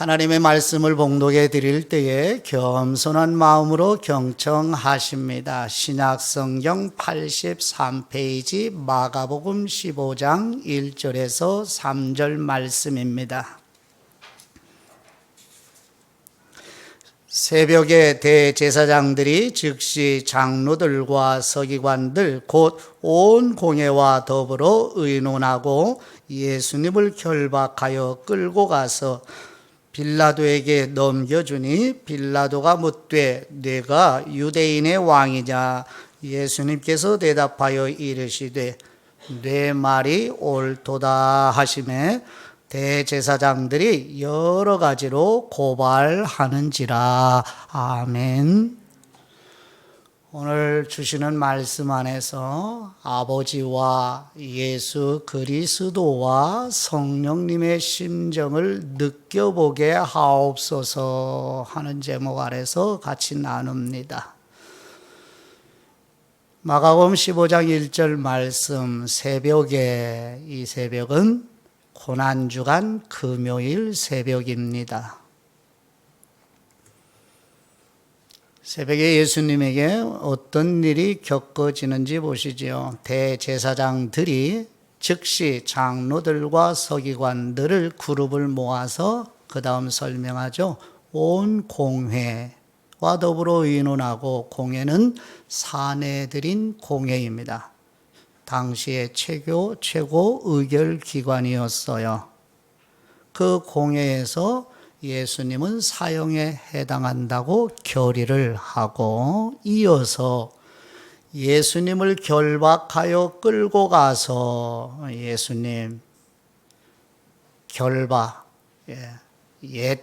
하나님의 말씀을 봉독해 드릴 때에 겸손한 마음으로 경청하십니다. 신약성경 83페이지 마가복음 15장 1절에서 3절 말씀입니다. 새벽에 대제사장들이 즉시 장로들과 서기관들 곧 온 공회와 더불어 의논하고 예수님을 결박하여 끌고 가서 빌라도에게 넘겨주니 빌라도가 묻되 네가 유대인의 왕이냐? 예수님께서 대답하여 이르시되 내 말이 옳도다 하시매 대제사장들이 여러 가지로 고발하는지라. 아멘. 오늘 주시는 말씀 안에서 아버지와 예수 그리스도와 성령님의 심정을 느껴보게 하옵소서 하는 제목 아래서 같이 나눕니다. 마가복음 15장 1절 말씀, 새벽에, 이 새벽은 고난주간 금요일 새벽입니다. 새벽에 예수님에게 어떤 일이 겪어지는지 보시죠. 대제사장들이 즉시 장로들과 서기관들을 그룹을 모아서 그 다음 설명하죠. 온 공회와 더불어 의논하고, 공회는 사내들인 공회입니다. 당시의 최고 의결기관이었어요. 그 공회에서 예수님은 사형에 해당한다고 결의를 하고, 이어서 예수님을 결박하여 끌고 가서 예수님 결박, 옛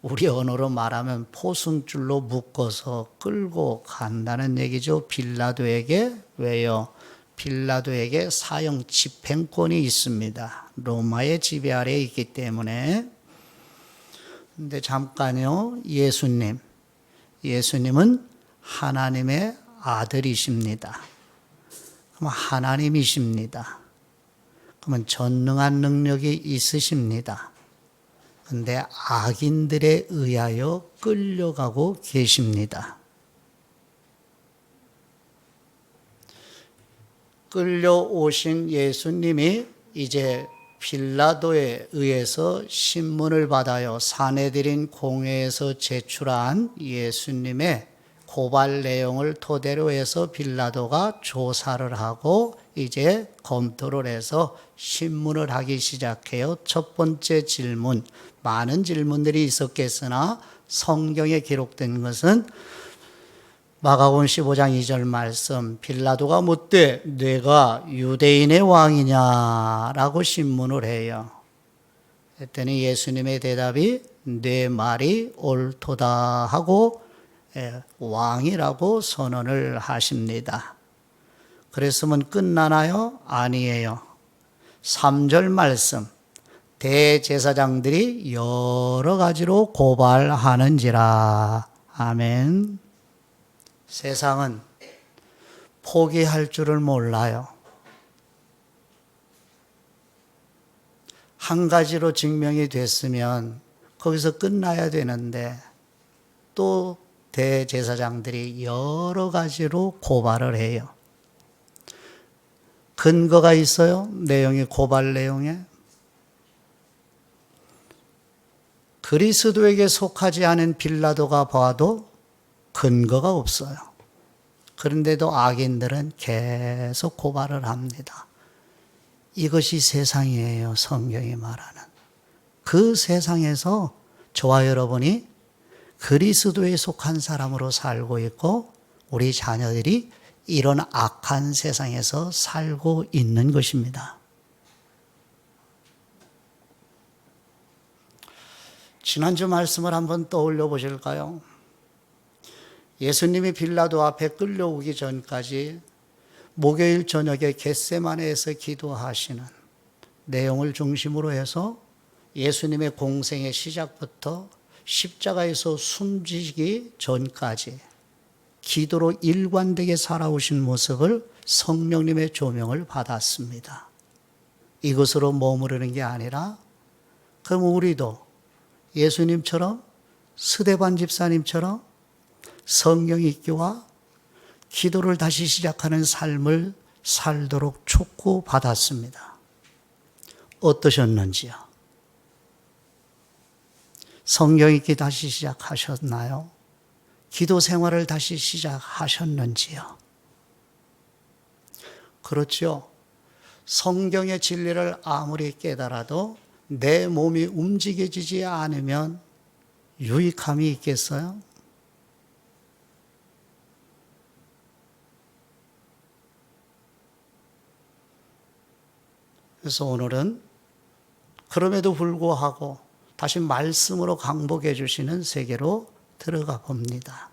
우리 언어로 말하면 포승줄로 묶어서 끌고 간다는 얘기죠. 빌라도에게. 왜요? 빌라도에게 사형 집행권이 있습니다. 로마의 지배 아래에 있기 때문에. 근데 잠깐요. 예수님은 하나님의 아들이십니다. 그럼 하나님이십니다. 그러면 전능한 능력이 있으십니다. 근데 악인들에 의하여 끌려가고 계십니다. 끌려오신 예수님이 이제 빌라도에 의해서 신문을 받아요. 사내들인 공회에서 제출한 예수님의 고발 내용을 토대로 해서 빌라도가 조사를 하고 이제 검토를 해서 신문을 하기 시작해요. 첫 번째 질문, 많은 질문들이 있었겠으나 성경에 기록된 것은 마가복음 15장 2절 말씀, 빌라도가 묻되 네가 유대인의 왕이냐라고 신문을 해요. 그랬더니 예수님의 대답이 내 말이 옳도다 하고 왕이라고 선언을 하십니다. 그랬으면 끝나나요? 아니에요. 3절 말씀, 대제사장들이 여러 가지로 고발하는지라. 아멘. 세상은 포기할 줄을 몰라요. 한 가지로 증명이 됐으면 거기서 끝나야 되는데 또 대제사장들이 여러 가지로 고발을 해요. 근거가 있어요? 고발 내용에. 그리스도에게 속하지 않은 빌라도가 봐도 근거가 없어요. 그런데도 악인들은 계속 고발을 합니다. 이것이 세상이에요. 성경이 말하는. 그 세상에서 저와 여러분이 그리스도에 속한 사람으로 살고 있고 우리 자녀들이 이런 악한 세상에서 살고 있는 것입니다. 지난주 말씀을 한번 떠올려 보실까요? 예수님이 빌라도 앞에 끌려오기 전까지 목요일 저녁에 겟세마네에서 기도하시는 내용을 중심으로 해서 예수님의 공생의 시작부터 십자가에서 숨지기 전까지 기도로 일관되게 살아오신 모습을 성령님의 조명을 받았습니다. 이것으로 머무르는 게 아니라 그럼 우리도 예수님처럼, 스데반 집사님처럼 성경 읽기와 기도를 다시 시작하는 삶을 살도록 촉구받았습니다. 어떠셨는지요? 성경 읽기 다시 시작하셨나요? 기도 생활을 다시 시작하셨는지요? 그렇죠. 성경의 진리를 아무리 깨달아도 내 몸이 움직여지지 않으면 유익함이 있겠어요? 그래서 오늘은 그럼에도 불구하고 다시 말씀으로 강복해 주시는 세계로 들어가 봅니다.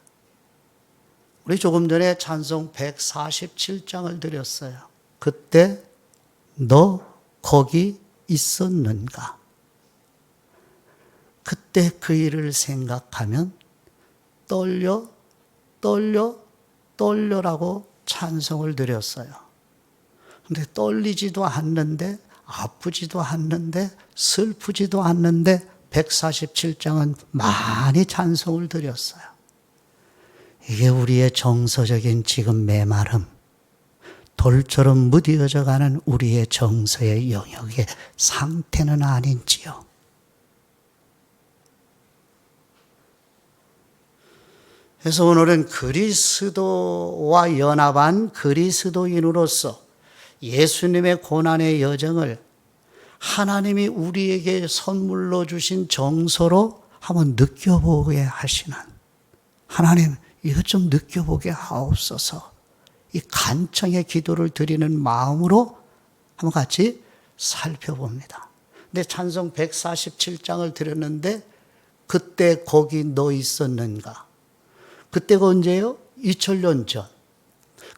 우리 조금 전에 찬송 147장을 드렸어요. 그때 너 거기 있었는가? 그때 그 일을 생각하면 떨려라고 찬송을 드렸어요. 근데 떨리지도 않는데, 아프지도 않는데, 슬프지도 않는데 147장은 많이 찬송을 드렸어요. 이게 우리의 정서적인 지금 메마름, 돌처럼 무뎌져 가는 우리의 정서의 영역의 상태는 아닌지요. 그래서 오늘은 그리스도와 연합한 그리스도인으로서 예수님의 고난의 여정을 하나님이 우리에게 선물로 주신 정서로 한번 느껴보게 하시는, 하나님 이것 좀 느껴보게 하옵소서, 이 간청의 기도를 드리는 마음으로 한번 같이 살펴봅니다. 근데 찬송 147장을 드렸는데 그때 거기 너 있었는가? 그때가 언제예요? 2000년 전.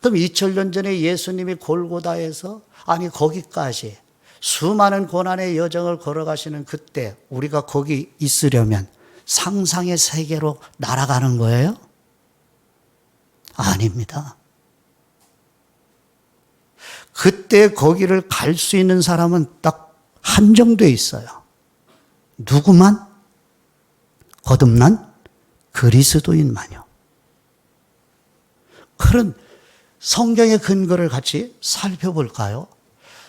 그럼 2000년 전에 예수님이 골고다에서, 아니 거기까지 수많은 고난의 여정을 걸어가시는 그때 우리가 거기 있으려면 상상의 세계로 날아가는 거예요? 아닙니다. 그때 거기를 갈 수 있는 사람은 딱 한정돼 있어요. 누구만? 거듭난 그리스도인만요. 그런 성경의 근거를 같이 살펴볼까요?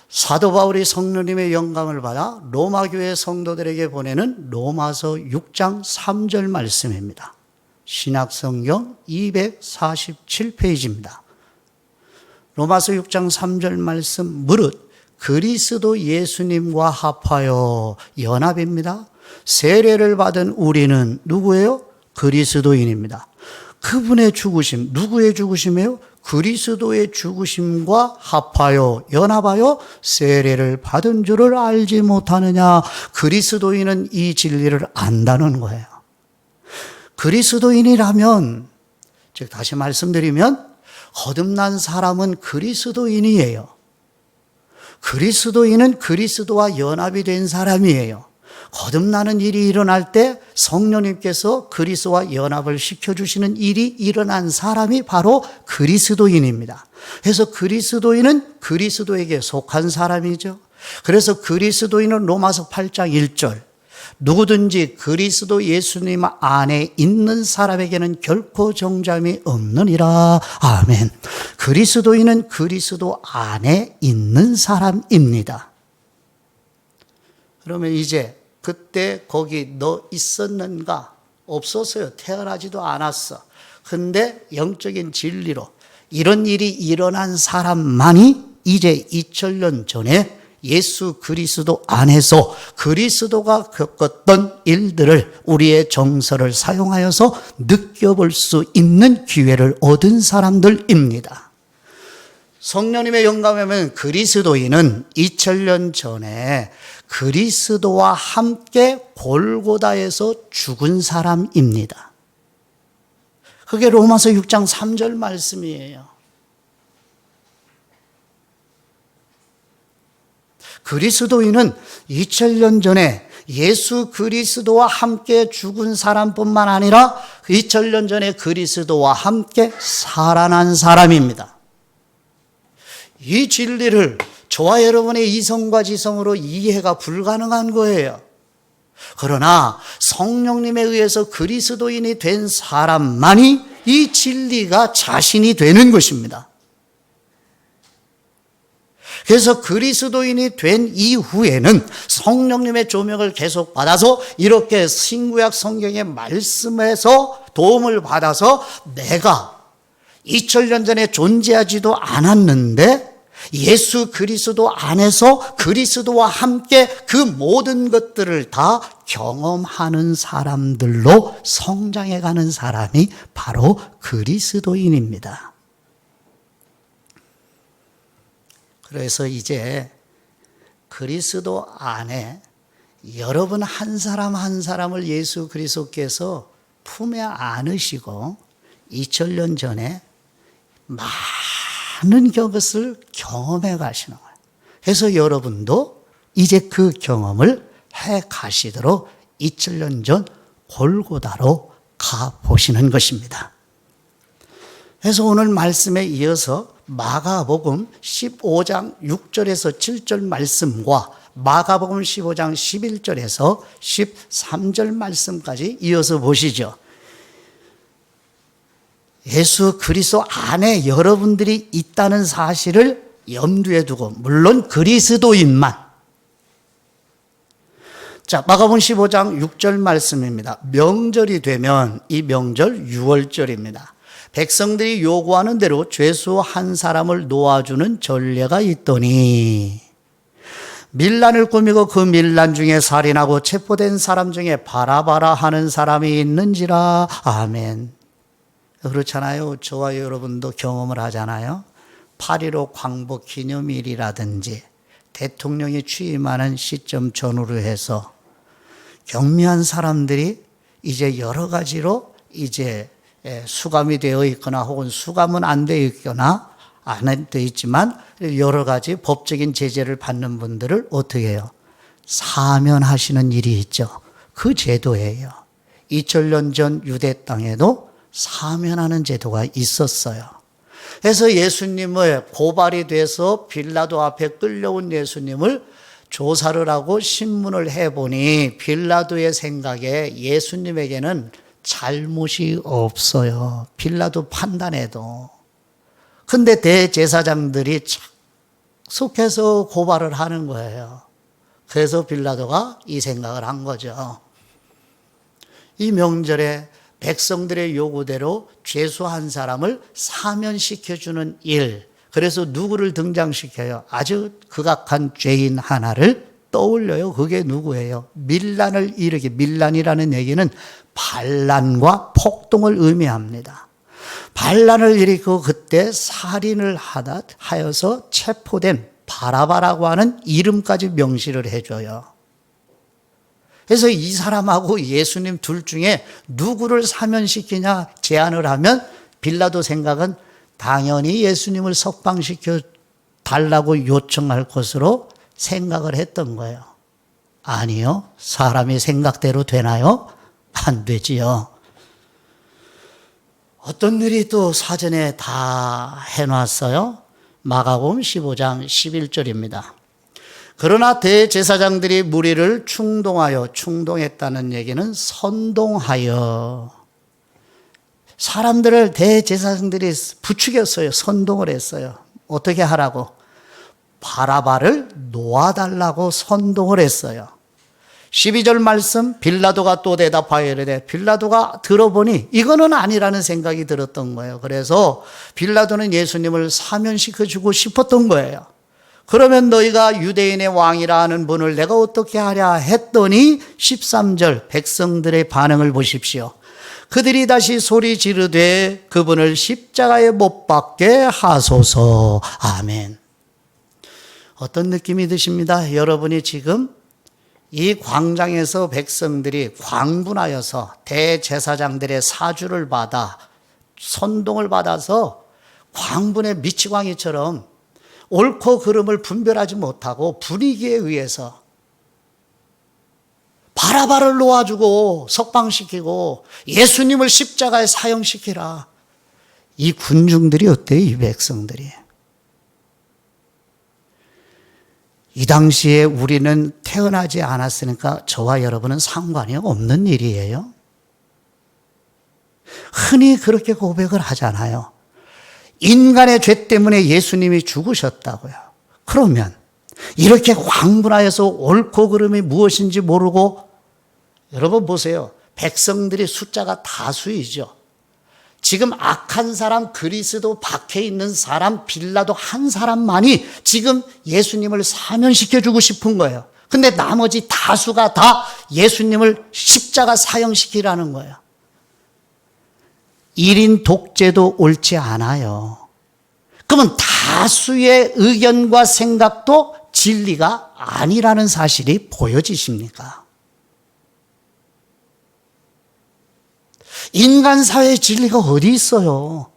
사도 바울이 성령님의 영감을 받아 로마 교회 성도들에게 보내는 로마서 6장 3절 말씀입니다. 신약성경 247페이지입니다. 로마서 6장 3절 말씀, 무릇 그리스도 예수님과 합하여 연합입니다. 세례를 받은 우리는 누구예요? 그리스도인입니다. 그분의 죽으심, 누구의 죽으심이에요? 그리스도의 죽으심과 합하여 연합하여 세례를 받은 줄을 알지 못하느냐? 그리스도인은 이 진리를 안다는 거예요. 그리스도인이라면, 즉 다시 말씀드리면 거듭난 사람은 그리스도인이에요. 그리스도인은 그리스도와 연합이 된 사람이에요. 거듭나는 일이 일어날 때 성령님께서 그리스도와 연합을 시켜주시는 일이 일어난 사람이 바로 그리스도인입니다. 그래서 그리스도인은 그리스도에게 속한 사람이죠. 그래서 그리스도인은 로마서 8장 1절, 누구든지 그리스도 예수님 안에 있는 사람에게는 결코 정잠이 없느니라. 아멘. 그리스도인은 그리스도 안에 있는 사람입니다. 그러면 이제 그때 거기 너 있었는가? 없었어요. 태어나지도 않았어. 근데 영적인 진리로 이런 일이 일어난 사람만이 이제 2000년 전에 예수 그리스도 안에서 그리스도가 겪었던 일들을 우리의 정서를 사용하여서 느껴볼 수 있는 기회를 얻은 사람들입니다. 성령님의 영감하면 그리스도인은 2000년 전에 그리스도와 함께 골고다에서 죽은 사람입니다. 그게 로마서 6장 3절 말씀이에요. 그리스도인은 2000년 전에 예수 그리스도와 함께 죽은 사람뿐만 아니라 2000년 전에 그리스도와 함께 살아난 사람입니다. 이 진리를 저와 여러분의 이성과 지성으로 이해가 불가능한 거예요. 그러나 성령님에 의해서 그리스도인이 된 사람만이 이 진리가 자신이 되는 것입니다. 그래서 그리스도인이 된 이후에는 성령님의 조명을 계속 받아서 이렇게 신구약 성경의 말씀에서 도움을 받아서 내가 2000년 전에 존재하지도 않았는데 예수 그리스도 안에서 그리스도와 함께 그 모든 것들을 다 경험하는 사람들로 성장해 가는 사람이 바로 그리스도인입니다. 그래서 이제 그리스도 안에 여러분 한 사람 한 사람을 예수 그리스도께서 품에 안으시고 2000년 전에 많은 것을 경험해 가시는 거예요. 그래서 여러분도 이제 그 경험을 해 가시도록 2000년 전 골고다로 가보시는 것입니다. 그래서 오늘 말씀에 이어서 마가복음 15장 6절에서 7절 말씀과 마가복음 15장 11절에서 13절 말씀까지 이어서 보시죠. 예수 그리스도 안에 여러분들이 있다는 사실을 염두에 두고, 물론 그리스도인만. 자, 마가복음 15장 6절 말씀입니다. 명절이 되면, 이 명절 6월절입니다. 백성들이 요구하는 대로 죄수 한 사람을 놓아주는 전례가 있더니 밀란을 꾸미고 그 밀란 중에 살인하고 체포된 사람 중에 바라바라 하는 사람이 있는지라. 아멘. 그렇잖아요. 저와 여러분도 경험을 하잖아요. 8.15 광복 기념일이라든지 대통령이 취임하는 시점 전후로 해서 경미한 사람들이 이제 여러 가지로 이제 수감이 되어 있거나 혹은 수감은 안 되어 있거나 안 되어 있지만 여러 가지 법적인 제재를 받는 분들을 어떻게 해요? 사면하시는 일이 있죠. 그 제도예요. 2000년 전 유대 땅에도 사면하는 제도가 있었어요. 그래서 예수님을 고발이 돼서 빌라도 앞에 끌려온 예수님을 조사를 하고 신문을 해보니 빌라도의 생각에 예수님에게는 잘못이 없어요. 빌라도 판단해도. 근데 대제사장들이 속해서 고발을 하는 거예요. 그래서 빌라도가 이 생각을 한 거죠. 이 명절에 백성들의 요구대로 죄수 한 사람을 사면시켜주는 일. 그래서 누구를 등장시켜요? 아주 극악한 죄인 하나를 떠올려요. 그게 누구예요? 밀란을 일으키, 밀란이라는 얘기는 반란과 폭동을 의미합니다. 반란을 일으키고 그때 살인을 하여서 체포된 바라바라고 하는 이름까지 명시를 해줘요. 그래서 이 사람하고 예수님 둘 중에 누구를 사면시키냐 제안을 하면 빌라도 생각은 당연히 예수님을 석방시켜 달라고 요청할 것으로 생각을 했던 거예요. 아니요. 사람이 생각대로 되나요? 안 되지요. 어떤 일이 또 사전에 다 해놨어요. 마가복음 15장 11절입니다. 그러나 대제사장들이 무리를 충동했다는 얘기는 선동하여 사람들을 대제사장들이 부추겼어요. 선동을 했어요. 어떻게 하라고? 바라바를 놓아달라고 선동을 했어요. 12절 말씀 빌라도가 또 대답하여 이르되 빌라도가 들어보니 이거는 아니라는 생각이 들었던 거예요. 그래서 빌라도는 예수님을 사면시켜주고 싶었던 거예요. 그러면 너희가 유대인의 왕이라 하는 분을 내가 어떻게 하랴 했더니 13절 백성들의 반응을 보십시오. 그들이 다시 소리 지르되 그분을 십자가에 못 박게 하소서. 아멘. 어떤 느낌이 드십니다? 여러분이 지금 이 광장에서 백성들이 광분하여서 대제사장들의 사주를 받아 선동을 받아서 광분의 미치광이처럼 옳고 그름을 분별하지 못하고 분위기에 의해서 바라바를 놓아주고 석방시키고 예수님을 십자가에 사형시키라. 이 군중들이 어때요? 이 백성들이. 이 당시에 우리는 태어나지 않았으니까 저와 여러분은 상관이 없는 일이에요. 흔히 그렇게 고백을 하잖아요. 인간의 죄 때문에 예수님이 죽으셨다고요. 그러면 이렇게 황분하여서 옳고 그름이 무엇인지 모르고, 여러분 보세요. 백성들이 숫자가 다수이죠. 지금 악한 사람, 그리스도 박해 있는 사람, 빌라도 한 사람만이 지금 예수님을 사면시켜주고 싶은 거예요. 근데 나머지 다수가 다 예수님을 십자가 사형시키라는 거예요. 1인 독재도 옳지 않아요. 그러면 다수의 의견과 생각도 진리가 아니라는 사실이 보여지십니까? 인간 사회의 진리가 어디 있어요?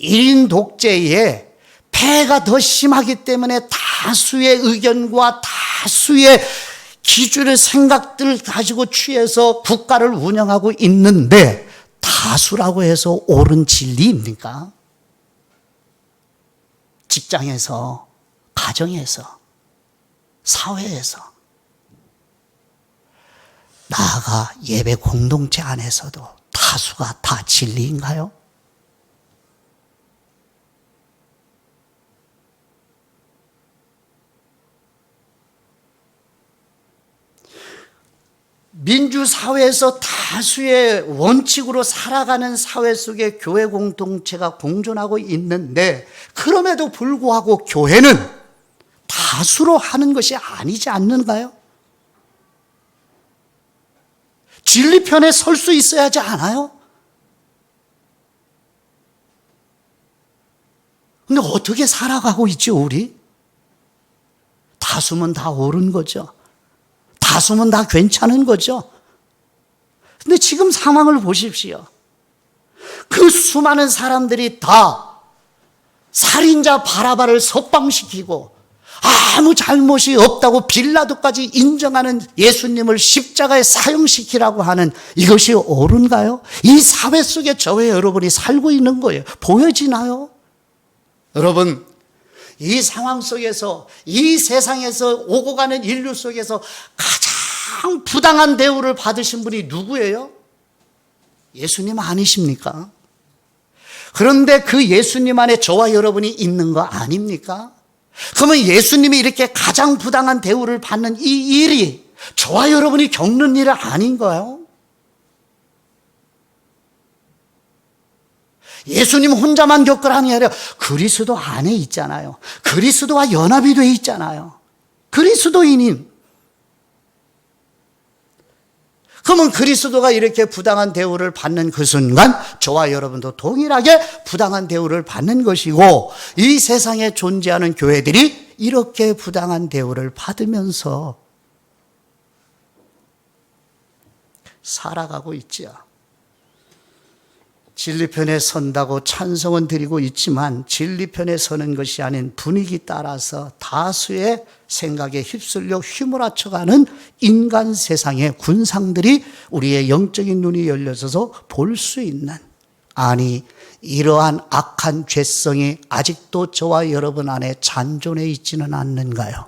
1인 독재에 폐해가 더 심하기 때문에 다수의 의견과 다수의 기준의 생각들을 가지고 취해서 국가를 운영하고 있는데, 다수라고 해서 옳은 진리입니까? 직장에서, 가정에서, 사회에서, 나아가 예배 공동체 안에서도 다수가 다 진리인가요? 민주사회에서 다수의 원칙으로 살아가는 사회 속에 교회 공동체가 공존하고 있는데, 그럼에도 불구하고 교회는 다수로 하는 것이 아니지 않는가요? 진리 편에 설 수 있어야 하지 않아요? 근데 어떻게 살아가고 있죠, 우리? 다수면 다 옳은 거죠. 다수면 다 괜찮은 거죠. 근데 지금 상황을 보십시오. 그 수많은 사람들이 다 살인자 바라바를 석방시키고 아무 잘못이 없다고 빌라도까지 인정하는 예수님을 십자가에 사형시키라고 하는 이것이 옳은가요? 이 사회 속에 저와 여러분이 살고 있는 거예요. 보여지나요? 여러분, 이 상황 속에서, 이 세상에서 오고 가는 인류 속에서 가장 부당한 대우를 받으신 분이 누구예요? 예수님 아니십니까? 그런데 그 예수님 안에 저와 여러분이 있는 거 아닙니까? 그러면 예수님이 이렇게 가장 부당한 대우를 받는 이 일이 저와 여러분이 겪는 일 아닌가요? 예수님 혼자만 겪으라는 게 아니라 그리스도 안에 있잖아요. 그리스도와 연합이 돼 있잖아요. 그리스도인인. 그러면 그리스도가 이렇게 부당한 대우를 받는 그 순간 저와 여러분도 동일하게 부당한 대우를 받는 것이고, 이 세상에 존재하는 교회들이 이렇게 부당한 대우를 받으면서 살아가고 있죠. 진리편에 선다고 찬성은 드리고 있지만 진리편에 서는 것이 아닌 분위기 따라서 다수의 생각에 휩쓸려 휘몰아쳐가는 인간 세상의 군상들이 우리의 영적인 눈이 열려져서 볼 수 있는, 아니 이러한 악한 죄성이 아직도 저와 여러분 안에 잔존해 있지는 않는가요?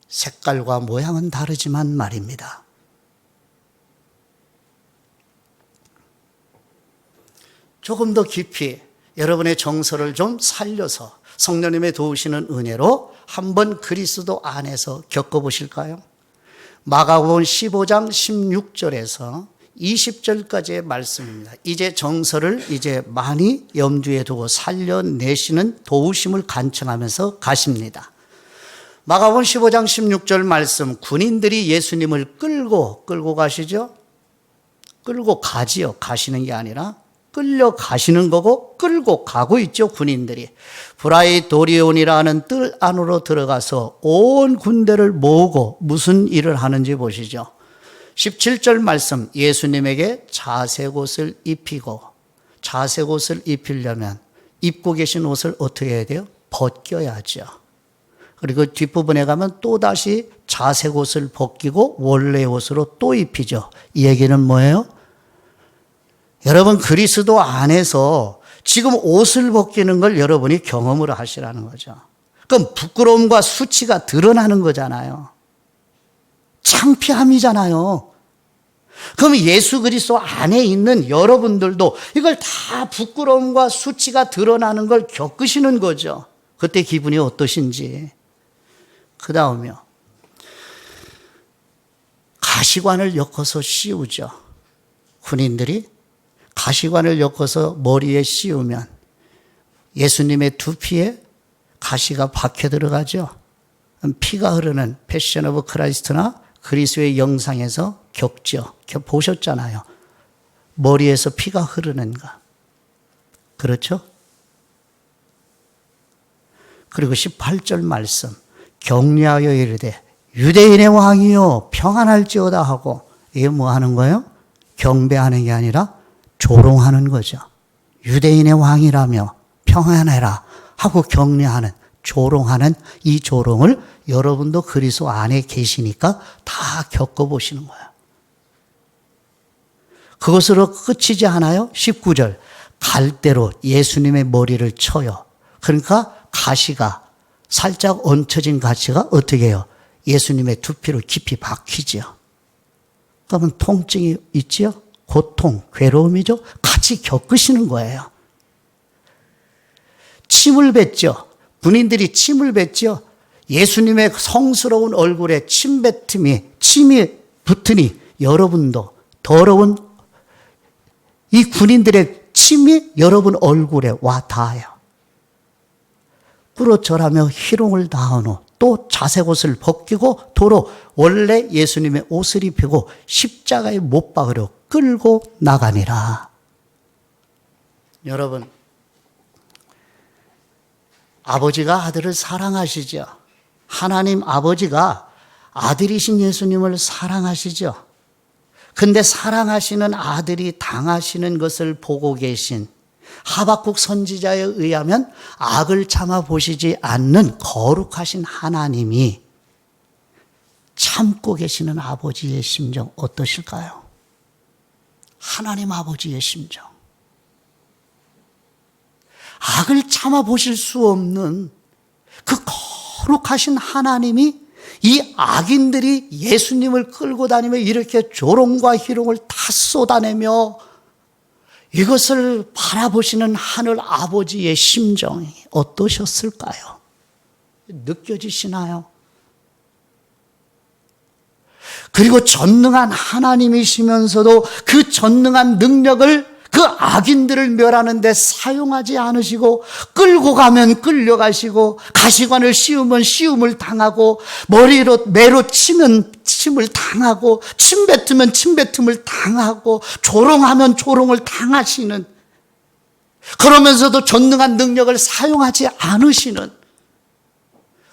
색깔과 모양은 다르지만 말입니다. 조금 더 깊이 여러분의 정서를 좀 살려서 성령님의 도우시는 은혜로 한번 그리스도 안에서 겪어보실까요? 마가복음 15장 16절에서 20절까지의 말씀입니다. 이제 정서를 이제 많이 염두에 두고 살려내시는 도우심을 간청하면서 가십니다. 마가복음 15장 16절 말씀, 군인들이 예수님을 끌고 가시죠? 끌고 가지요. 가시는 게 아니라 끌려가시는 거고 끌고 가고 있죠, 군인들이. 브라이도리온이라는 뜰 안으로 들어가서 온 군대를 모으고 무슨 일을 하는지 보시죠. 17절 말씀, 예수님에게 자색옷을 입히고, 자색옷을 입히려면 입고 계신 옷을 어떻게 해야 돼요? 벗겨야죠. 그리고 뒷부분에 가면 또다시 자색옷을 벗기고 원래 옷으로 또 입히죠. 이 얘기는 뭐예요? 여러분, 그리스도 안에서 지금 옷을 벗기는 걸 여러분이 경험을 하시라는 거죠. 그럼 부끄러움과 수치가 드러나는 거잖아요. 창피함이잖아요. 그럼 예수 그리스도 안에 있는 여러분들도 이걸 다 부끄러움과 수치가 드러나는 걸 겪으시는 거죠. 그때 기분이 어떠신지. 그 다음에요. 가시관을 엮어서 씌우죠. 군인들이 가시관을 엮어서 머리에 씌우면 예수님의 두피에 가시가 박혀 들어가죠. 피가 흐르는 패션 오브 크라이스트나 그리스도의 영상에서 겪죠. 보셨잖아요. 머리에서 피가 흐르는가. 그렇죠? 그리고 18절 말씀. 격려하여 이르되 유대인의 왕이요 평안할지어다 하고, 이게 뭐 하는 거예요? 경배하는 게 아니라 조롱하는 거죠. 유대인의 왕이라며 평안해라 하고 격려하는, 조롱하는 이 조롱을 여러분도 그리스도 안에 계시니까 다 겪어보시는 거예요. 그것으로 끝이지 않아요? 19절. 갈대로 예수님의 머리를 쳐요. 그러니까 가시가, 살짝 얹혀진 가시가 어떻게 해요? 예수님의 두피를 깊이 박히죠. 그러면 통증이 있지요? 고통, 괴로움이죠? 같이 겪으시는 거예요. 침을 뱉죠. 군인들이 침을 뱉죠. 예수님의 성스러운 얼굴에 침이 붙으니 여러분도 더러운 이 군인들의 침이 여러분 얼굴에 와 닿아요. 꿇어절하며 희롱을 당한 후 또 자색 옷을 벗기고 도로 원래 예수님의 옷을 입히고 십자가에 못 박으려 끌고 나가니라. 여러분, 아버지가 아들을 사랑하시죠. 하나님 아버지가 아들이신 예수님을 사랑하시죠. 근데 사랑하시는 아들이 당하시는 것을 보고 계신 하박국 선지자에 의하면 악을 참아 보시지 않는 거룩하신 하나님이 참고 계시는 아버지의 심정 어떠실까요? 하나님 아버지의 심정. 악을 참아 보실 수 없는 그 거룩하신 하나님이 이 악인들이 예수님을 끌고 다니며 이렇게 조롱과 희롱을 다 쏟아내며 이것을 바라보시는 하늘 아버지의 심정이 어떠셨을까요? 느껴지시나요? 그리고 전능한 하나님이시면서도 그 전능한 능력을 그 악인들을 멸하는 데 사용하지 않으시고 끌고 가면 끌려가시고 가시관을 씌우면 씌움을 당하고 매로 치면 침을 당하고 침 뱉으면 침 뱉음을 당하고 조롱하면 조롱을 당하시는, 그러면서도 전능한 능력을 사용하지 않으시는,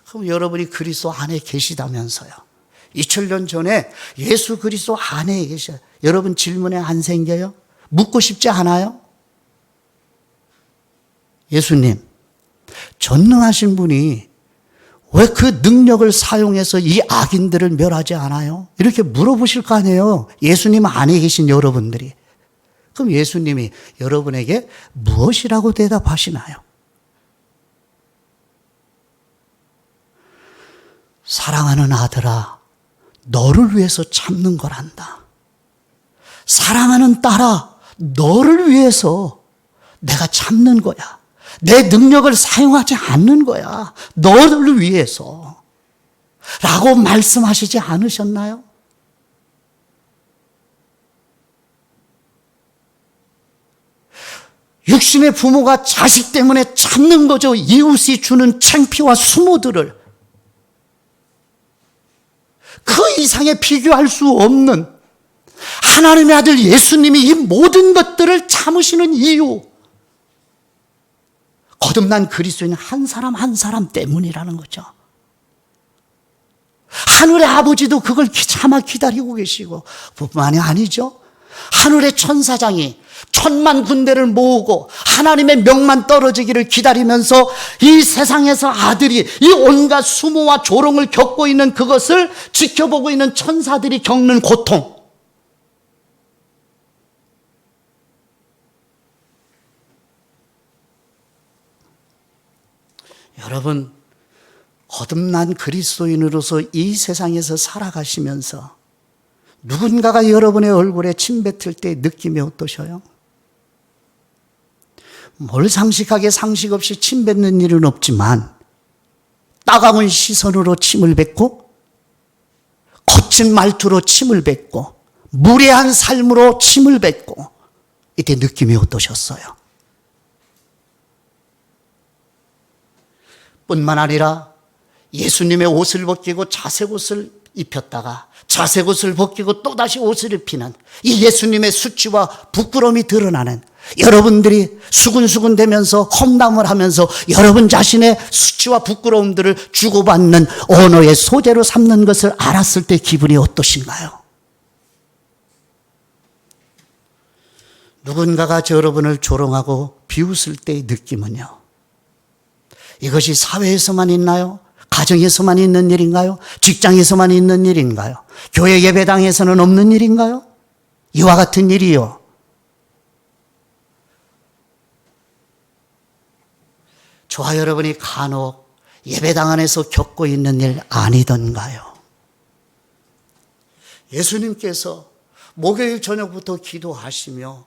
그럼 여러분이 그리스도 안에 계시다면서요. 2000년 전에 예수 그리스도 안에 계셔요. 여러분 질문에 안 생겨요? 묻고 싶지 않아요? 예수님, 전능하신 분이 왜 그 능력을 사용해서 이 악인들을 멸하지 않아요? 이렇게 물어보실 거 아니에요. 예수님 안에 계신 여러분들이. 그럼 예수님이 여러분에게 무엇이라고 대답하시나요? 사랑하는 아들아, 너를 위해서 참는 거란다. 사랑하는 딸아, 너를 위해서 내가 참는 거야. 내 능력을 사용하지 않는 거야. 너를 위해서. 라고 말씀하시지 않으셨나요? 육신의 부모가 자식 때문에 참는 거죠. 이웃이 주는 창피와 수모들을. 그 이상에 비교할 수 없는 하나님의 아들 예수님이 이 모든 것들을 참으시는 이유, 거듭난 그리스도인 한 사람 한 사람 때문이라는 거죠. 하늘의 아버지도 그걸 참아 기다리고 계시고, 뿐만이 아니죠. 하늘의 천사장이 1000만 군대를 모으고 하나님의 명만 떨어지기를 기다리면서 이 세상에서 아들이 이 온갖 수모와 조롱을 겪고 있는 그것을 지켜보고 있는 천사들이 겪는 고통, 여러분, 거듭난 그리스도인으로서 이 세상에서 살아가시면서 누군가가 여러분의 얼굴에 침 뱉을 때 느낌이 어떠셔요? 뭘 상식하게 상식 없이 침 뱉는 일은 없지만 따가운 시선으로 침을 뱉고 거친 말투로 침을 뱉고 무례한 삶으로 침을 뱉고 이때 느낌이 어떠셨어요? 뿐만 아니라 예수님의 옷을 벗기고 자색 옷을 입혔다가 자색 옷을 벗기고 또다시 옷을 입히는 이 예수님의 수치와 부끄러움이 드러나는, 여러분들이 수근수근 대면서 험담을 하면서 여러분 자신의 수치와 부끄러움들을 주고받는 언어의 소재로 삼는 것을 알았을 때 기분이 어떠신가요? 누군가가 여러분을 조롱하고 비웃을 때의 느낌은요, 이것이 사회에서만 있나요? 가정에서만 있는 일인가요? 직장에서만 있는 일인가요? 교회 예배당에서는 없는 일인가요? 이와 같은 일이요, 저와 여러분이 간혹 예배당 안에서 겪고 있는 일 아니던가요? 예수님께서 목요일 저녁부터 기도하시며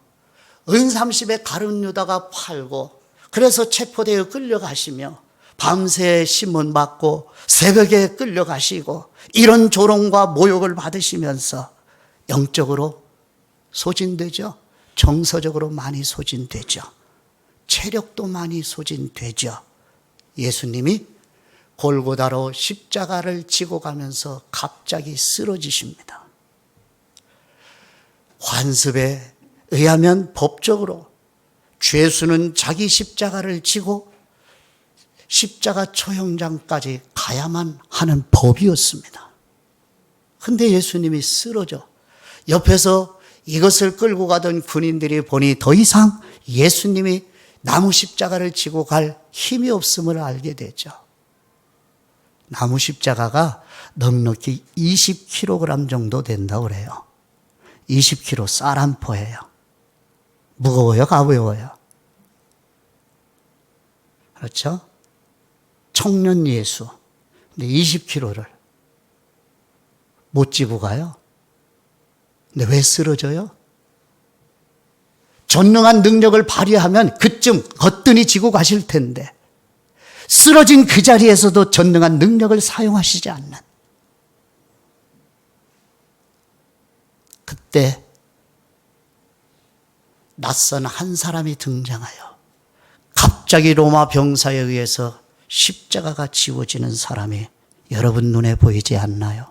은30에 가룟 유다가 팔고 그래서 체포되어 끌려가시며 밤새 신문받고 새벽에 끌려가시고 이런 조롱과 모욕을 받으시면서 영적으로 소진되죠. 정서적으로 많이 소진되죠. 체력도 많이 소진되죠. 예수님이 골고다로 십자가를 지고 가면서 갑자기 쓰러지십니다. 관습에 의하면 법적으로 죄수는 자기 십자가를 지고 십자가 처형장까지 가야만 하는 법이었습니다. 근데 예수님이 쓰러져 옆에서 이것을 끌고 가던 군인들이 보니 더 이상 예수님이 나무 십자가를 지고 갈 힘이 없음을 알게 되죠. 나무 십자가가 넉넉히 20kg 정도 된다고 그래요. 20kg 쌀 한 포예요. 무거워요, 가벼워요? 그렇죠? 청년 예수. 근데 20kg를 못 지고 가요. 근데 왜 쓰러져요? 전능한 능력을 발휘하면 그쯤 거뜬히 지고 가실 텐데 쓰러진 그 자리에서도 전능한 능력을 사용하시지 않는, 그때 낯선 한 사람이 등장하여 갑자기 로마 병사에 의해서 십자가가 지워지는 사람이 여러분 눈에 보이지 않나요?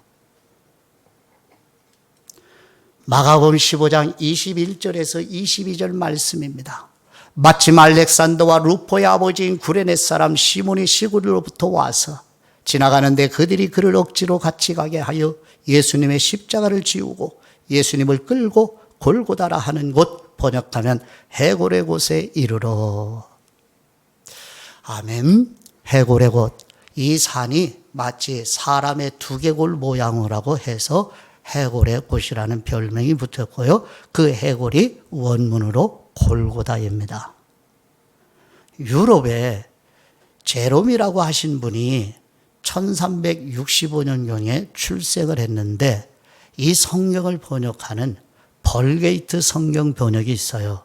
마가복음 15장 21절에서 22절 말씀입니다. 마침 알렉산더와 루포의 아버지인 구레네 사람 시몬이 시골로부터 와서 지나가는데 그들이 그를 억지로 같이 가게 하여 예수님의 십자가를 지우고 예수님을 끌고 골고다라 하는 곳, 번역하면 해골의 곳에 이르러. 아멘. 해골의 곳. 이 산이 마치 사람의 두개골 모양이라고 해서 해골의 곳이라는 별명이 붙었고요. 그 해골이 원문으로 골고다입니다. 유럽에 제롬이라고 하신 분이 1365년경에 출생을 했는데 이 성경을 번역하는 벌게이트 성경 번역이 있어요.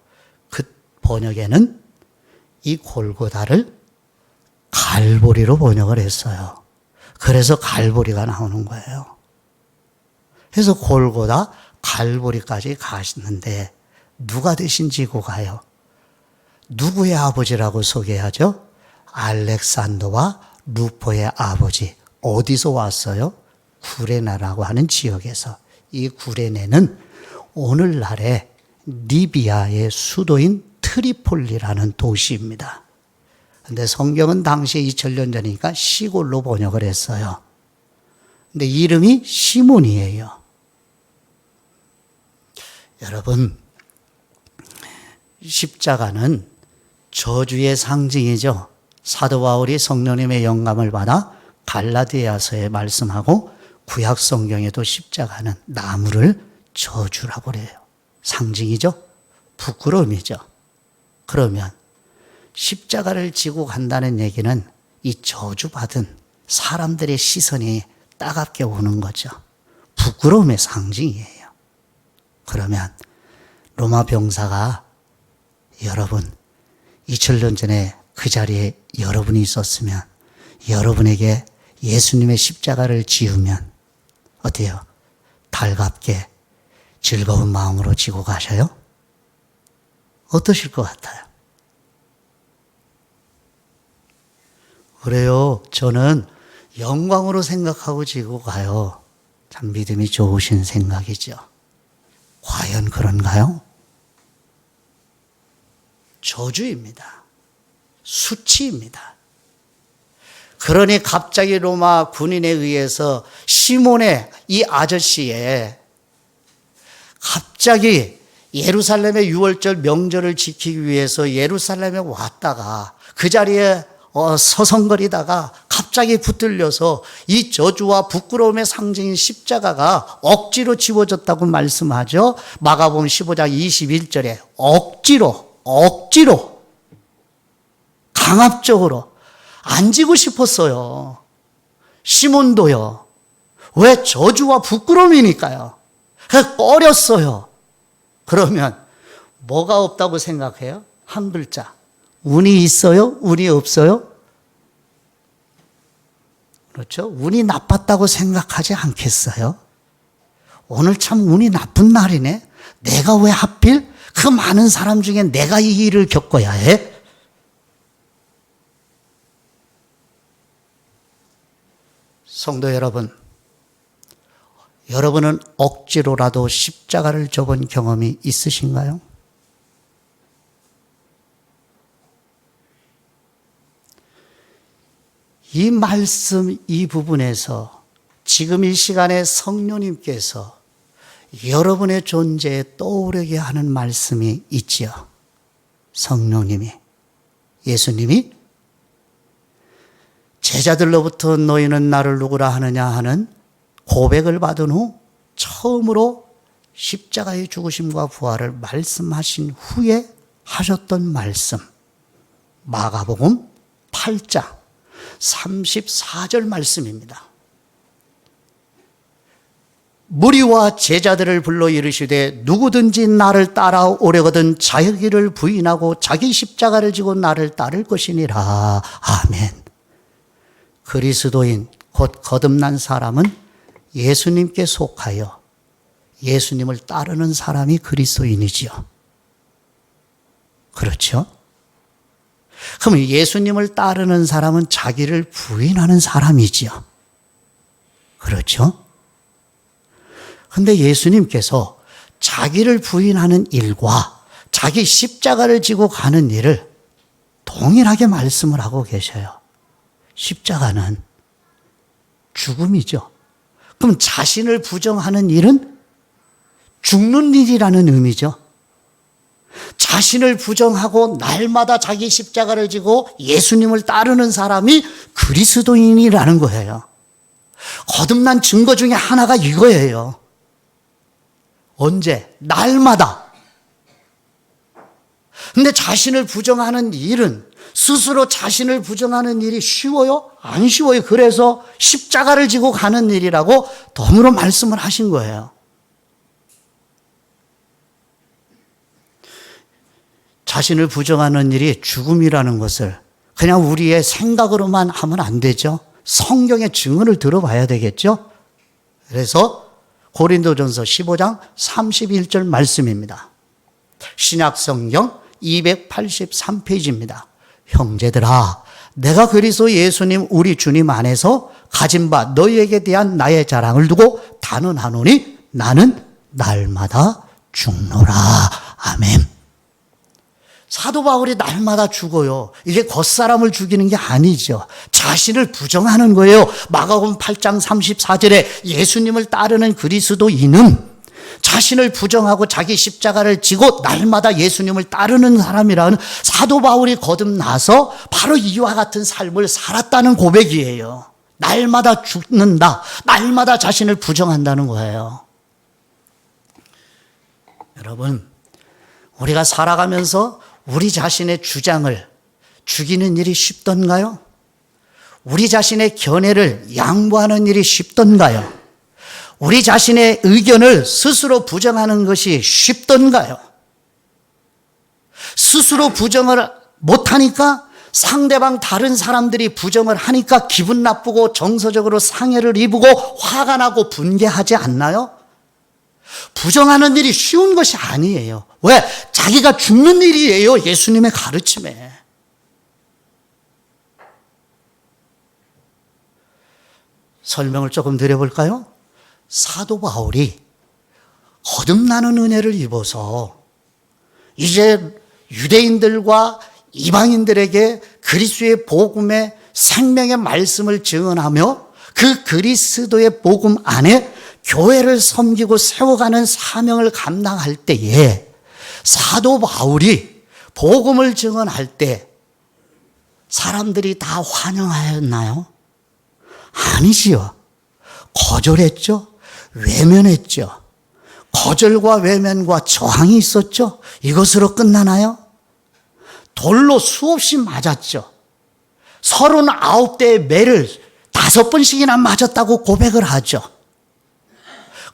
그 번역에는 이 골고다를 갈보리로 번역을 했어요. 그래서 갈보리가 나오는 거예요. 그래서 골고다 갈보리까지 가시는데 누가 대신 지고 가요? 누구의 아버지라고 소개하죠? 알렉산더와 루포의 아버지. 어디서 왔어요? 구레네라고 하는 지역에서. 이 구레네는 오늘날의 리비아의 수도인 트리폴리라는 도시입니다. 근데 성경은 당시에 2000년 전이니까 시골로 번역을 했어요. 근데 이름이 시몬이에요. 여러분, 십자가는 저주의 상징이죠. 사도 바울이 성령님의 영감을 받아 갈라디아서에 말씀하고 구약 성경에도 십자가는 나무를 저주라고 그래요. 상징이죠. 부끄러움이죠. 그러면 십자가를 지고 간다는 얘기는 이 저주받은 사람들의 시선이 따갑게 오는 거죠. 부끄러움의 상징이에요. 그러면 로마 병사가 여러분 2000년 전에 그 자리에 여러분이 있었으면 여러분에게 예수님의 십자가를 지우면 어때요? 달갑게 즐거운 마음으로 지고 가셔요? 어떠실 것 같아요? 그래요. 저는 영광으로 생각하고 지고 가요. 참 믿음이 좋으신 생각이죠. 과연 그런가요? 저주입니다. 수치입니다. 그러니 갑자기 로마 군인에 의해서 시몬의 이 아저씨의 갑자기 예루살렘의 유월절 명절을 지키기 위해서 예루살렘에 왔다가 그 자리에 서성거리다가 갑자기 붙들려서 이 저주와 부끄러움의 상징인 십자가가 억지로 지워졌다고 말씀하죠. 마가복음 15장 21절에 억지로 강압적으로 안 지고 싶었어요. 시몬도요. 왜? 저주와 부끄러움이니까요. 그래서 꺼렸어요. 그러면 뭐가 없다고 생각해요? 한 글자. 운이 있어요? 운이 없어요? 그렇죠? 운이 나빴다고 생각하지 않겠어요? 오늘 참 운이 나쁜 날이네. 내가 왜 하필 그 많은 사람 중에 내가 이 일을 겪어야 해? 성도 여러분, 여러분은 억지로라도 십자가를 접은 경험이 있으신가요? 이 말씀, 이 부분에서 지금 이 시간에 성령님께서 여러분의 존재에 떠오르게 하는 말씀이 있지요. 성령님이, 예수님이 제자들로부터 너희는 나를 누구라 하느냐 하는 고백을 받은 후 처음으로 십자가의 죽으심과 부활을 말씀하신 후에 하셨던 말씀, 마가복음 8장 34절 말씀입니다. 무리와 제자들을 불러 이르시되 누구든지 나를 따라오려거든 자기를 부인하고 자기 십자가를 지고 나를 따를 것이니라. 아멘. 그리스도인 곧 거듭난 사람은 예수님께 속하여 예수님을 따르는 사람이 그리스도인이지요. 그렇죠? 그럼 예수님을 따르는 사람은 자기를 부인하는 사람이지요. 그렇죠? 그런데 예수님께서 자기를 부인하는 일과 자기 십자가를 지고 가는 일을 동일하게 말씀을 하고 계셔요. 십자가는 죽음이죠. 그럼 자신을 부정하는 일은 죽는 일이라는 의미죠. 자신을 부정하고 날마다 자기 십자가를 지고 예수님을 따르는 사람이 그리스도인이라는 거예요. 거듭난 증거 중에 하나가 이거예요. 언제? 날마다. 근데 자신을 부정하는 일은, 스스로 자신을 부정하는 일이 쉬워요? 안 쉬워요. 그래서 십자가를 지고 가는 일이라고 덤으로 말씀을 하신 거예요. 자신을 부정하는 일이 죽음이라는 것을 그냥 우리의 생각으로만 하면 안 되죠. 성경의 증언을 들어봐야 되겠죠. 그래서 고린도전서 15장 31절 말씀입니다. 신약성경 283페이지입니다. 형제들아, 내가 그리스도 예수님 우리 주님 안에서 가진 바 너희에게 대한 나의 자랑을 두고 단언하노니 나는 날마다 죽노라. 아멘. 사도 바울이 날마다 죽어요. 이게 겉사람을 죽이는 게 아니죠. 자신을 부정하는 거예요. 마가복음 8장 34절에 예수님을 따르는 그리스도인은 자신을 부정하고 자기 십자가를 지고 날마다 예수님을 따르는 사람이라는 사도 바울이 거듭나서 바로 이와 같은 삶을 살았다는 고백이에요. 날마다 죽는다. 날마다 자신을 부정한다는 거예요. 여러분, 우리가 살아가면서 우리 자신의 주장을 죽이는 일이 쉽던가요? 우리 자신의 견해를 양보하는 일이 쉽던가요? 우리 자신의 의견을 스스로 부정하는 것이 쉽던가요? 스스로 부정을 못하니까 상대방 다른 사람들이 부정을 하니까 기분 나쁘고 정서적으로 상해를 입고 화가 나고 분개하지 않나요? 부정하는 일이 쉬운 것이 아니에요. 왜? 자기가 죽는 일이에요. 예수님의 가르침에. 설명을 조금 드려볼까요? 사도 바울이 거듭나는 은혜를 입어서 이제 유대인들과 이방인들에게 그리스도의 복음의 생명의 말씀을 증언하며 그 그리스도의 복음 안에 교회를 섬기고 세워가는 사명을 감당할 때에 사도 바울이 복음을 증언할 때 사람들이 다 환영하였나요? 아니지요. 거절했죠. 외면했죠. 거절과 외면과 저항이 있었죠. 이것으로 끝나나요? 돌로 수없이 맞았죠. 39대의 매를 5번씩이나 맞았다고 고백을 하죠.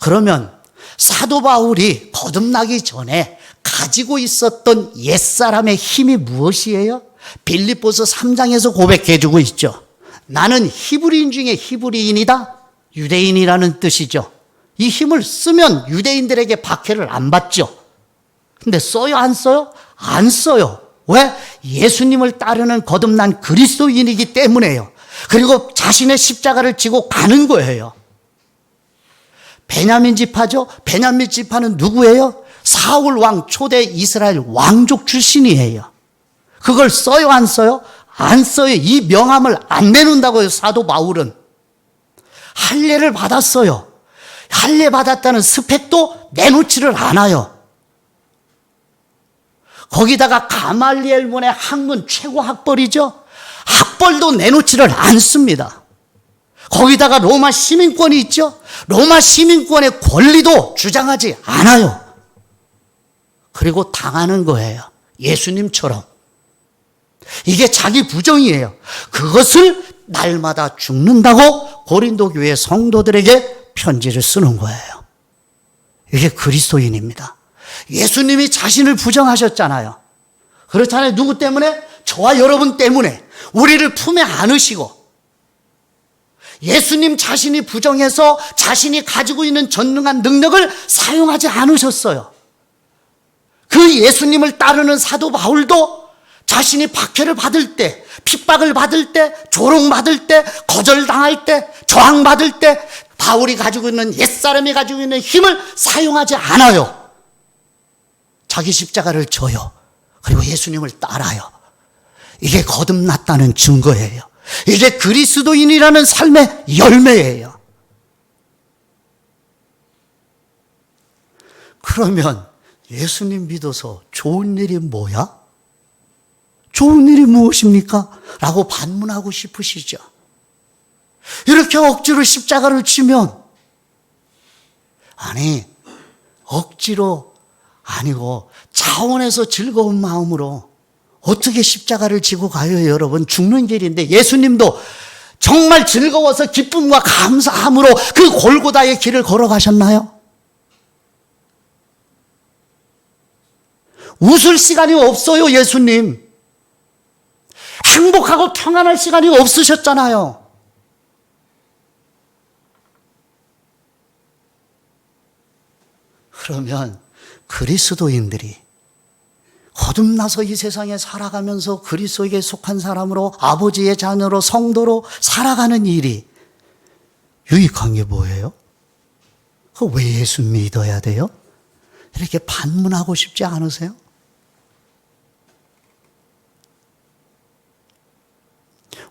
그러면 사도 바울이 거듭나기 전에 가지고 있었던 옛사람의 힘이 무엇이에요? 빌립보서 3장에서 고백해주고 있죠. 나는 히브리인 중에 히브리인이다. 유대인이라는 뜻이죠. 이 힘을 쓰면 유대인들에게 박해를 안 받죠. 근데 써요, 안 써요? 안 써요. 왜? 예수님을 따르는 거듭난 그리스도인이기 때문에요. 그리고 자신의 십자가를 지고 가는 거예요. 베냐민 지파죠? 베냐민 지파는 누구예요? 사울 왕 초대 이스라엘 왕족 출신이에요. 그걸 써요, 안 써요? 안 써요. 이 명함을 안 내놓는다고요, 사도 바울은. 할례를 받았어요. 할례 받았다는 스펙도 내놓지를 않아요. 거기다가 가말리엘 문의 학문 최고 학벌이죠. 학벌도 내놓지를 않습니다. 거기다가 로마 시민권이 있죠. 로마 시민권의 권리도 주장하지 않아요. 그리고 당하는 거예요. 예수님처럼. 이게 자기 부정이에요. 그것을 날마다 죽는다고 고린도 교회 성도들에게 편지를 쓰는 거예요. 이게 그리스도인입니다. 예수님이 자신을 부정하셨잖아요. 그렇잖아요. 누구 때문에? 저와 여러분 때문에. 우리를 품에 안으시고 예수님 자신이 부정해서 자신이 가지고 있는 전능한 능력을 사용하지 않으셨어요. 그 예수님을 따르는 사도 바울도 자신이 박해를 받을 때, 핍박을 받을 때, 조롱받을 때, 거절당할 때, 저항받을 때 바울이 가지고 있는 옛사람이 가지고 있는 힘을 사용하지 않아요. 자기 십자가를 져요. 그리고 예수님을 따라요. 이게 거듭났다는 증거예요. 이게 그리스도인이라는 삶의 열매예요. 그러면 예수님 믿어서 좋은 일이 뭐야? 좋은 일이 무엇입니까? 라고 반문하고 싶으시죠. 이렇게 억지로 십자가를 치면, 아니, 억지로 아니고 차원에서 즐거운 마음으로 어떻게 십자가를 지고 가요, 여러분? 죽는 길인데 예수님도 정말 즐거워서 기쁨과 감사함으로 그 골고다의 길을 걸어가셨나요? 웃을 시간이 없어요, 예수님. 행복하고 평안할 시간이 없으셨잖아요. 그러면 그리스도인들이 거듭나서 이 세상에 살아가면서 그리스도에게 속한 사람으로 아버지의 자녀로 성도로 살아가는 일이 유익한 게 뭐예요? 왜 예수 믿어야 돼요? 이렇게 반문하고 싶지 않으세요?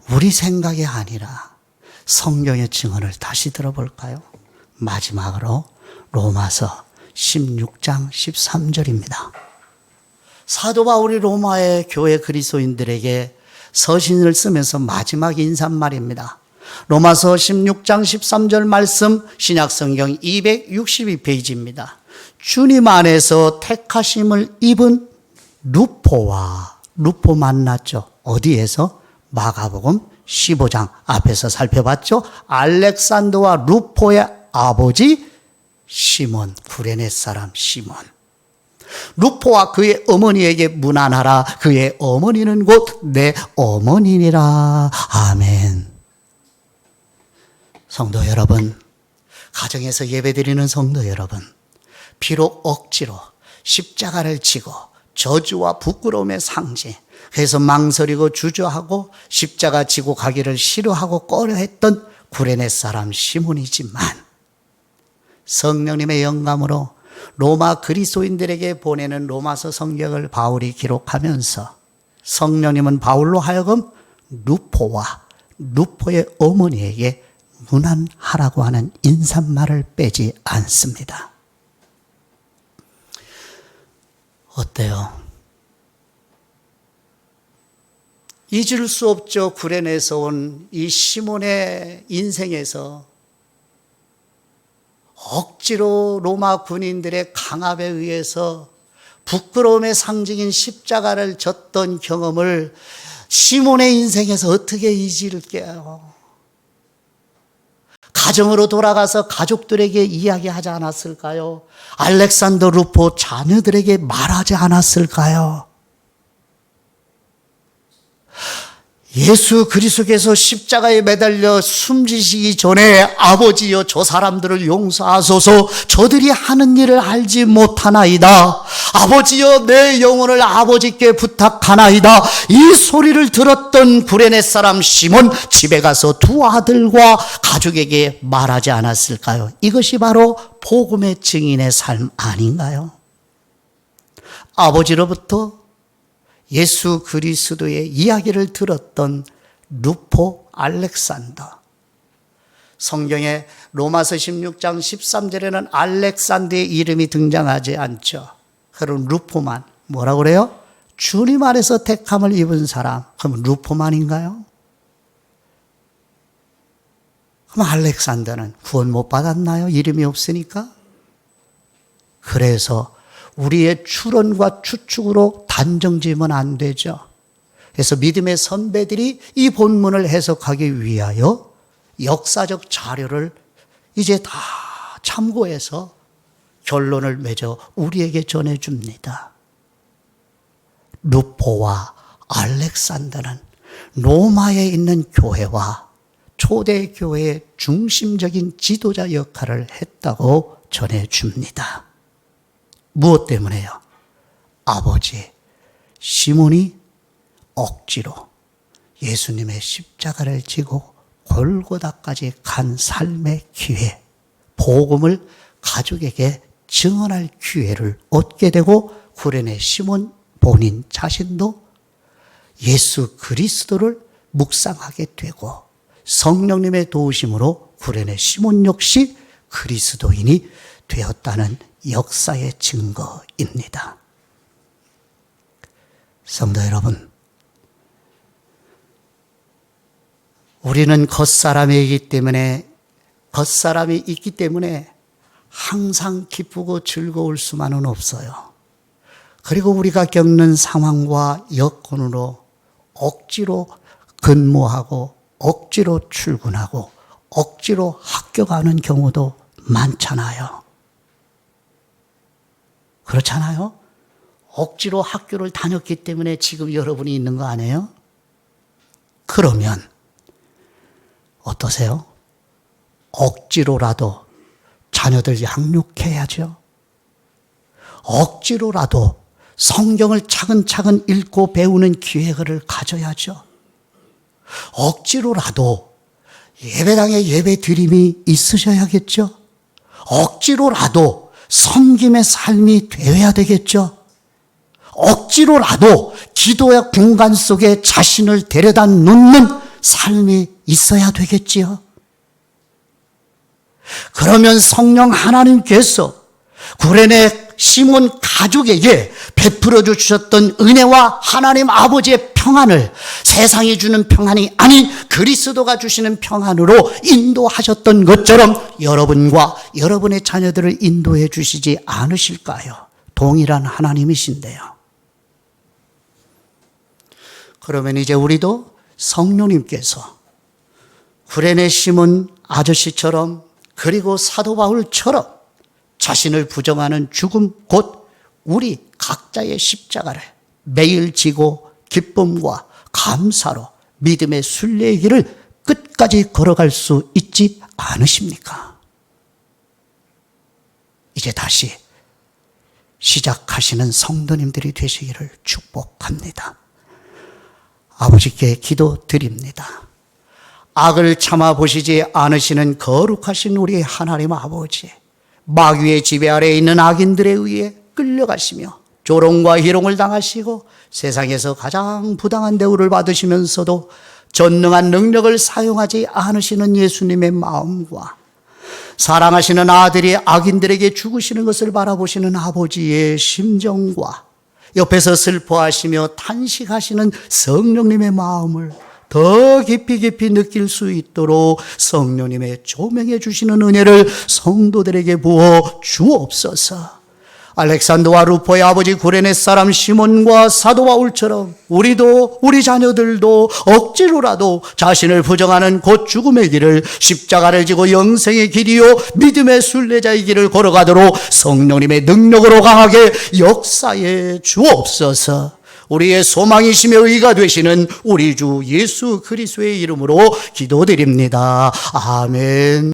우리 생각이 아니라 성경의 증언을 다시 들어볼까요? 마지막으로 로마서 16장 13절입니다. 사도 바울이 로마의 교회 그리스도인들에게 서신을 쓰면서 마지막 인사말입니다. 로마서 16장 13절 말씀 신약성경 262페이지입니다. 주님 안에서 택하심을 입은 루포 만났죠. 어디에서? 마가복음 15장 앞에서 살펴봤죠. 알렉산더와 루포의 아버지 시몬, 구레네 사람 시몬. 루포와 그의 어머니에게 문안하라. 그의 어머니는 곧 내 어머니니라. 아멘. 성도 여러분, 가정에서 예배드리는 성도 여러분, 비록 억지로 십자가를 지고 저주와 부끄러움의 상징, 그래서 망설이고 주저하고 십자가 지고 가기를 싫어하고 꺼려했던 구레네 사람 시몬이지만 성령님의 영감으로 로마 그리스도인들에게 보내는 로마서 성경을 바울이 기록하면서 성령님은 바울로 하여금 루포와 루포의 어머니에게 문안하라고 하는 인사말을 빼지 않습니다. 어때요? 잊을 수 없죠. 구레네에서 온 이 시몬의 인생에서 억지로 로마 군인들의 강압에 의해서 부끄러움의 상징인 십자가를 졌던 경험을 시몬의 인생에서 어떻게 잊을게요? 가정으로 돌아가서 가족들에게 이야기하지 않았을까요? 알렉산더 루포 자녀들에게 말하지 않았을까요? 예수 그리스도께서 십자가에 매달려 숨지시기 전에 아버지여 저 사람들을 용서하소서, 저들이 하는 일을 알지 못하나이다. 아버지여 내 영혼을 아버지께 부탁하나이다. 이 소리를 들었던 구레네 사람 시몬, 집에 가서 두 아들과 가족에게 말하지 않았을까요? 이것이 바로 복음의 증인의 삶 아닌가요? 아버지로부터 예수 그리스도의 이야기를 들었던 루포 알렉산더. 성경에 로마서 16장 13절에는 알렉산더의 이름이 등장하지 않죠. 그럼 루포만 뭐라고 그래요? 주님 안에서 택함을 입은 사람. 그럼 루포만인가요? 그럼 알렉산더는 구원 못 받았나요? 이름이 없으니까? 그래서 우리의 추론과 추측으로 단정 지으면 안 되죠. 그래서 믿음의 선배들이 이 본문을 해석하기 위하여 역사적 자료를 이제 다 참고해서 결론을 맺어 우리에게 전해줍니다. 루포와 알렉산더는 로마에 있는 교회와 초대교회의 중심적인 지도자 역할을 했다고 전해줍니다. 무엇 때문에요? 아버지 시몬이 억지로 예수님의 십자가를 지고 골고다까지 간 삶의 기회, 복음을 가족에게 증언할 기회를 얻게 되고 구레네 시몬 본인 자신도 예수 그리스도를 묵상하게 되고 성령님의 도우심으로 구레네 시몬 역시 그리스도인이 되었다는 역사의 증거입니다. 성도 여러분, 우리는 겉사람이 있기 때문에 항상 기쁘고 즐거울 수만은 없어요. 그리고 우리가 겪는 상황과 여건으로 억지로 근무하고 억지로 출근하고 억지로 학교 가는 경우도 많잖아요. 그렇잖아요? 억지로 학교를 다녔기 때문에 지금 여러분이 있는 거 아니에요? 그러면 어떠세요? 억지로라도 자녀들 양육해야죠. 억지로라도 성경을 차근차근 읽고 배우는 기회를 가져야죠. 억지로라도 예배당에 예배 드림이 있으셔야겠죠. 억지로라도 섬김의 삶이 되어야 되겠죠. 억지로라도 기도의 공간 속에 자신을 데려다 놓는 삶이 있어야 되겠지요. 그러면 성령 하나님께서 구레네 시몬 가족에게 베풀어 주셨던 은혜와 하나님 아버지의 평안을 세상이 주는 평안이 아닌 그리스도가 주시는 평안으로 인도하셨던 것처럼 여러분과 여러분의 자녀들을 인도해 주시지 않으실까요? 동일한 하나님이신데요. 그러면 이제 우리도 성령님께서 구레네 시몬 아저씨처럼 그리고 사도 바울처럼 자신을 부정하는 죽음 곧 우리 각자의 십자가를 매일 지고 기쁨과 감사로 믿음의 순례의 길을 끝까지 걸어갈 수 있지 않으십니까? 이제 다시 시작하시는 성도님들이 되시기를 축복합니다. 아버지께 기도드립니다. 악을 참아보시지 않으시는 거룩하신 우리 하나님 아버지, 마귀의 지배 아래에 있는 악인들에 의해 끌려가시며 조롱과 희롱을 당하시고 세상에서 가장 부당한 대우를 받으시면서도 전능한 능력을 사용하지 않으시는 예수님의 마음과 사랑하시는 아들이 악인들에게 죽으시는 것을 바라보시는 아버지의 심정과 옆에서 슬퍼하시며 탄식하시는 성령님의 마음을 더 깊이 느낄 수 있도록 성령님의 조명해 주시는 은혜를 성도들에게 부어 주옵소서. 알렉산더와 루포의 아버지 구레네 사람 시몬과 사도 바울처럼 우리도 우리 자녀들도 억지로라도 자신을 부정하는 곧 죽음의 길을 십자가를 지고 영생의 길이요 믿음의 순례자의 길을 걸어가도록 성령님의 능력으로 강하게 역사해 주옵소서. 우리의 소망이시며 의가 되시는 우리 주 예수 그리스도의 이름으로 기도드립니다. 아멘.